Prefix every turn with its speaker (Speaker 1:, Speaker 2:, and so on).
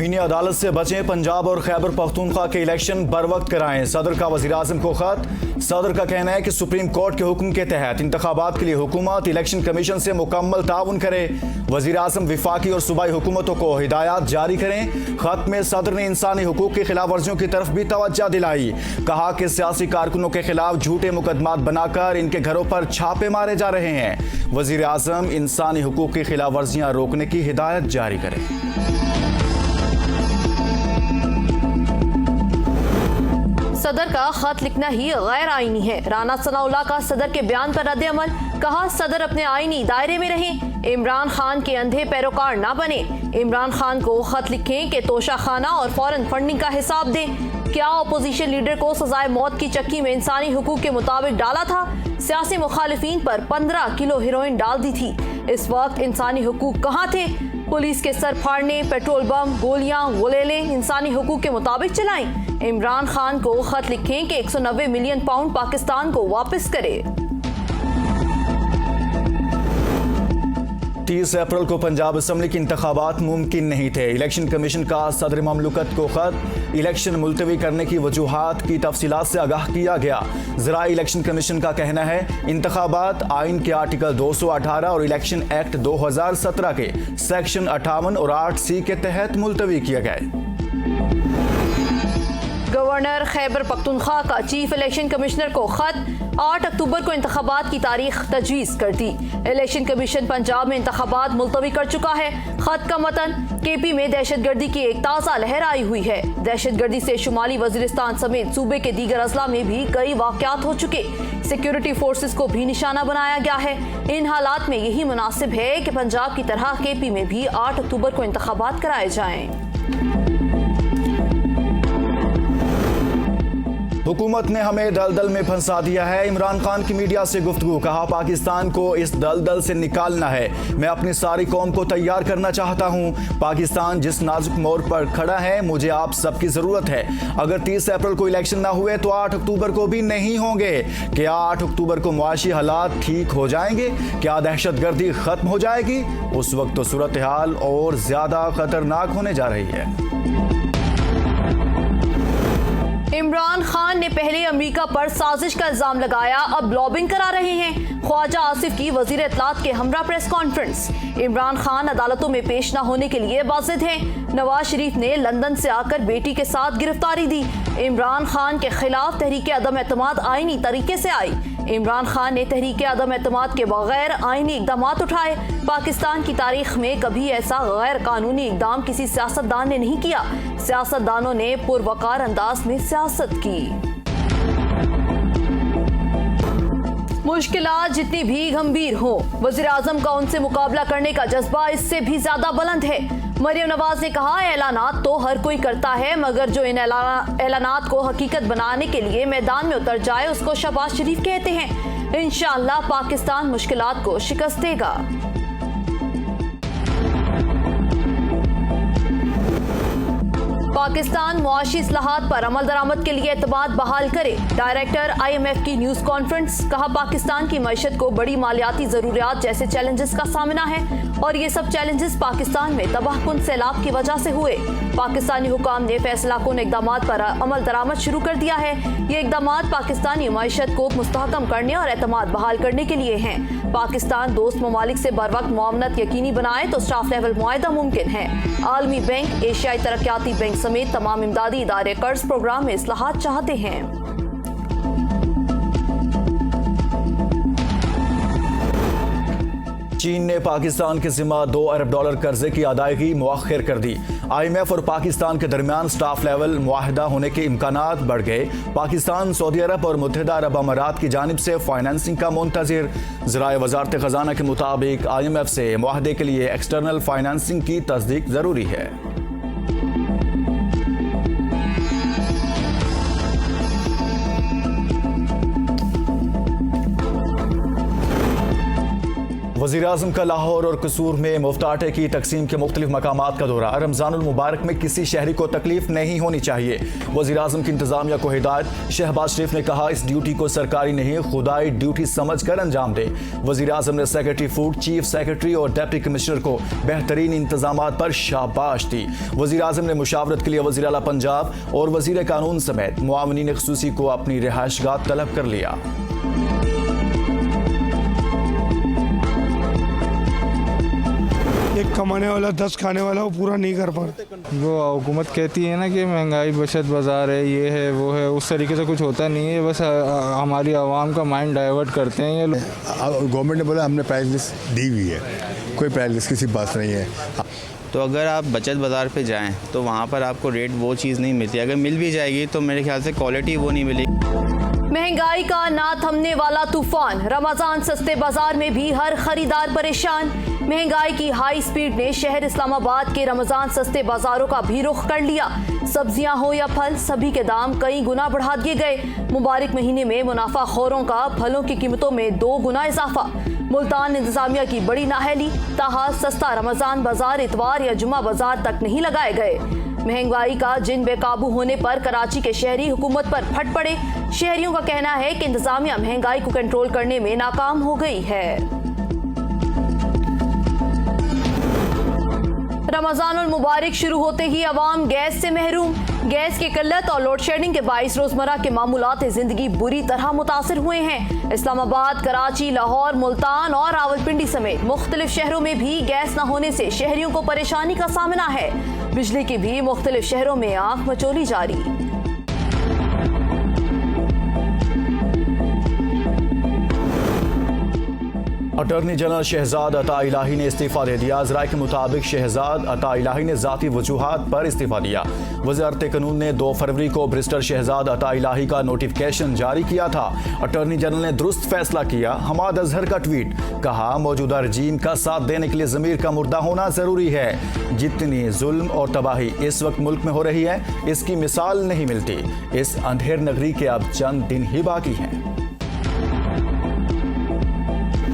Speaker 1: तौहीन अदालत से बचें, पंजाब और खैबर पख्तूनख्वा के इलेक्शन बर वक्त कराएं। सदर का वज़ीर आज़म को खत। सदर का कहना है कि सुप्रीम कोर्ट के हुक्म के तहत इंतखाबात के लिए हुकूमत इलेक्शन कमीशन से मुकम्मल ताउन करे। वज़ीर आज़म विफाकी और सूबाई हुकूमतों को हिदायत जारी करें। खत में सदर ने इंसानी हुकूक की खिलाफ वर्जियों की तरफ भी तवज्जो दिलाई। कहा कि सियासी कारकुनों के खिलाफ झूठे मुकदमात बनाकर इनके घरों पर छापे मारे जा रहे हैं। वज़ीर आज़म इंसानी हुकूक की खिलाफ वर्जियाँ रोकने की हिदायत जारी करें।
Speaker 2: सदर का खत लिखना ही गैर आईनी है। राना सनाउल्लाह का सदर के बयान पर रद्द अमल। कहा, सदर अपने आईनी दायरे में रहें, इमरान खान के अंधे पैरोकार ना बने। इमरान खान को खत लिखें कि तोशाखाना और फौरन फंडिंग का हिसाब दें। क्या अपोजिशन लीडर को सजाए मौत की चक्की में इंसानी हुकूक के मुताबिक डाला था? सियासी मुखालिफिन पर 15 किलो हेरोइन डाल दी थी। इस वक्त इंसानी हुकूक कहाँ थे? पुलिस के सर फाड़ने, पेट्रोल बम, गोलियां, गोलेले इंसानी हुकूक के मुताबिक चलाएं। इमरान खान को खत लिखें कि 190 मिलियन पाउंड पाकिस्तान को वापस करे।
Speaker 1: 30 अप्रैल को पंजाब असम्बली के इंतखाबात मुमकिन नहीं थे। इलेक्शन कमीशन का सदर ममलकत को खत। इलेक्शन मुलतवी करने की वजूहात की तफसीलात से आगाह किया गया। ज़राई इलेक्शन कमीशन का कहना है इंतखाबात आइन के आर्टिकल 218 और इलेक्शन एक्ट 2017 के सेक्शन 58 और 8C के तहत मुलतवी किए गए।
Speaker 2: गवर्नर खैबर पख्तूनख्वा का चीफ इलेक्शन कमिश्नर को खत। 8 अक्टूबर को इंतखाबात की तारीख तजवीज़ कर दी। इलेक्शन कमीशन पंजाब में इंतखाबात मुलतवी कर चुका है। खत का मतन, KP में दहशतगर्दी की एक ताज़ा लहर आई हुई है। दहशतगर्दी से शुमाली वजीरिस्तान समेत सूबे के दीगर अजला में भी कई वाक़यात हो चुके। सिक्योरिटी फोर्सेस को भी निशाना बनाया गया है। इन हालात में यही मुनासिब है कि पंजाब की तरह KP में भी 8 अक्टूबर को इंतखाबात कराए जाएं।
Speaker 1: हुकूमत ने हमें दलदल में फंसा दिया है। इमरान खान की मीडिया से गुफ्तगू। कहा, पाकिस्तान को इस दलदल से निकालना है। मैं अपनी सारी कौम को तैयार करना चाहता हूं। पाकिस्तान जिस नाजुक मोड़ पर खड़ा है, मुझे आप सबकी जरूरत है। अगर 30 अप्रैल को इलेक्शन ना हुए तो 8 अक्टूबर को भी नहीं होंगे। क्या 8 अक्टूबर को मुआशी हालात ठीक हो जाएंगे? क्या दहशतगर्दी खत्म हो जाएगी? उस वक्त तो सूरत हाल और ज्यादा खतरनाक होने जा रही है।
Speaker 2: इमरान खान ने पहले अमेरिका पर साजिश का इल्जाम लगाया, अब लॉबिंग करा रहे हैं। ख्वाजा आसिफ की वजीर इत्तलात के हमरा प्रेस कॉन्फ्रेंस। इमरान खान अदालतों में पेश न होने के लिए बाज़िद हैं। नवाज शरीफ ने लंदन से आकर बेटी के साथ गिरफ्तारी दी। इमरान खान के खिलाफ तहरीक अदम एतमाद आईनी तरीके से आई। इमरान खान ने तहरीक अदम एतमाद के बगैर आईनी इकदाम उठाए। पाकिस्तान की तारीख में कभी ऐसा गैर कानूनी इकदाम किसी सियासतदान ने नहीं किया। सियासतदानों ने पुरवकार अंदाज में सियासत की। मुश्किलात जितनी भी गंभीर हो, वज़ीर आज़म का उनसे मुकाबला करने का जज्बा इससे भी ज्यादा बुलंद है। मरियम नवाज ने कहा, ऐलानात तो हर कोई करता है, मगर जो इन ऐलानात को हकीकत बनाने के लिए मैदान में उतर जाए उसको शहबाज शरीफ कहते हैं। इंशाअल्लाह पाकिस्तान मुश्किलात को शिकस्त देगा। पाकिस्तान मुआशी इस्लाहात पर अमल दरामद के लिए एतमाद बहाल करे। डायरेक्टर IMF की न्यूज कॉन्फ्रेंस। कहा, पाकिस्तान की मईशत को बड़ी मालियाती जरूरियात जैसे चैलेंजेस का सामना है और ये सब चैलेंजेस पाकिस्तान में तबाहकुन सैलाब की वजह से हुए। पाकिस्तानी हुकाम ने फैसला कुन इकदाम पर अमल दरामद शुरू कर दिया है। ये इकदाम पाकिस्तानी मईशत को मुस्तहकम करने और एतमाद बहाल करने के लिए हैं। पाकिस्तान दोस्त ममालिक से बर वक्त मुआवनत यकीनी बनाए तो स्टाफ लेवल मुआहदा मुमकिन है। आलमी बैंक, एशियाई तरक्याती बैंक समेत तमाम इमदादी इदारे कर्ज प्रोग्राम में इस्लाहात चाहते हैं।
Speaker 1: चीन ने पाकिस्तान के जिम्मा $2 अरब कर्जे की अदायगी मुअख्खर कर दी। IMF और पाकिस्तान के दरमियान स्टाफ लेवल मुआहदा होने के इम्कानात बढ़ गए। पाकिस्तान सऊदी अरब और मुत्तहिदा अरब अमारात की जानिब से फाइनेंसिंग का मुंतज़िर। ज़राए वज़ारत ख़ज़ाना के मुताबिक IMF से मुआहदे के लिए एक्सटर्नल फाइनेंसिंग की तस्दीक ज़रूरी है। वज़ीर-ए-आज़म का लाहौर और कसूर में मुफ्त आटे की तकसीम के मुख्तलिफ मकामात का दौरा। रमज़ानुल मुबारक में किसी शहरी को तकलीफ नहीं होनी चाहिए। वज़ीर-ए-आज़म की इंतज़ामिया को हिदायत। शहबाज शरीफ ने कहा, इस ड्यूटी को सरकारी नहीं खुदाई ड्यूटी समझ कर अंजाम दे। वज़ीर-ए-आज़म ने सेक्रेटरी फूड, चीफ सेक्रेटरी और डिप्टी कमिश्नर को बेहतरीन इंतजामात पर शाबाश दी। वज़ीर-ए-आज़म ने मुशावरत के लिए वज़ीर आला पंजाब और वज़ीर कानून समेत मुआवनीन ख़ुसूसी को अपनी रिहाइशगाह तलब कर लिया।
Speaker 3: एक कमाने वाला 10 खाने वाला वो पूरा नहीं कर पाता।
Speaker 4: वो हुकूमत कहती है ना कि महंगाई बचत बाज़ार है, ये है वो है, उस तरीके से कुछ होता नहीं है। बस हमारी आवाम का माइंड डाइवर्ट करते हैं ये लोग।
Speaker 5: गवर्नमेंट ने बोला हमने प्राइस लिस्ट दी हुई है, कोई प्राइस लिस्ट किसी बात नहीं है।
Speaker 6: तो अगर आप बचत बाज़ार पे जाएं तो वहाँ पर आपको रेट वो चीज़ नहीं मिलती। अगर मिल भी जाएगी तो मेरे ख्याल से क्वालिटी वो नहीं मिलेगी।
Speaker 2: महंगाई का ना थमने वाला तूफान। रमजान सस्ते बाजार में भी हर खरीदार परेशान। महंगाई की हाई स्पीड ने शहर इस्लामाबाद के रमजान सस्ते बाजारों का भी रुख कर लिया। सब्जियां हो या फल, सभी के दाम कई गुना बढ़ा दिए गए। मुबारक महीने में मुनाफाखोरों का फलों की कीमतों में 2 गुना इजाफा। मुल्तान इंतजामिया की बड़ी नाहली, ताहा सस्ता रमजान बाजार इतवार या जुमा बाजार तक नहीं लगाए गए। महंगाई का जिन बेकाबू होने पर कराची के शहरी हुकूमत पर फट पड़े। शहरियों का कहना है कि इंतजामिया महंगाई को कंट्रोल करने में नाकाम हो गई है। रमजानुल मुबारक शुरू होते ही अवाम गैस से महरूम। गैस की किल्लत और लोड शेडिंग के बाइस रोजमर्रा के मामूलात जिंदगी बुरी तरह मुतासिर हुए हैं। इस्लामाबाद, कराची, लाहौर, मुल्तान और रावलपिंडी समेत मुख्तलिफ शहरों में भी गैस न होने से शहरियों को परेशानी का सामना है। बिजली की भी मुख्तलिफ शहरों में आंख मचोली जारी।
Speaker 1: अटॉर्नी जनरल शहजाद अता इलाही ने इस्तीफा दे दिया। ज़राए के मुताबिक शहजाद अता इलाही ने ज़ाती वजूहात पर इस्तीफा दिया। वज़ारत कानून ने 2 फरवरी को बैरिस्टर शहजाद अता इलाही का नोटिफिकेशन जारी किया था। अटॉर्नी जनरल ने दुरुस्त फैसला किया। हमाद अजहर का ट्वीट, कहा मौजूदा रजीम का साथ देने के लिए ज़मीर का मुर्दा होना ज़रूरी है। जितनी जुल्म और तबाही इस वक्त मुल्क में हो रही है, इसकी मिसाल नहीं मिलती। इस अंधेर नगरी के अब चंद दिन ही बाकी हैं।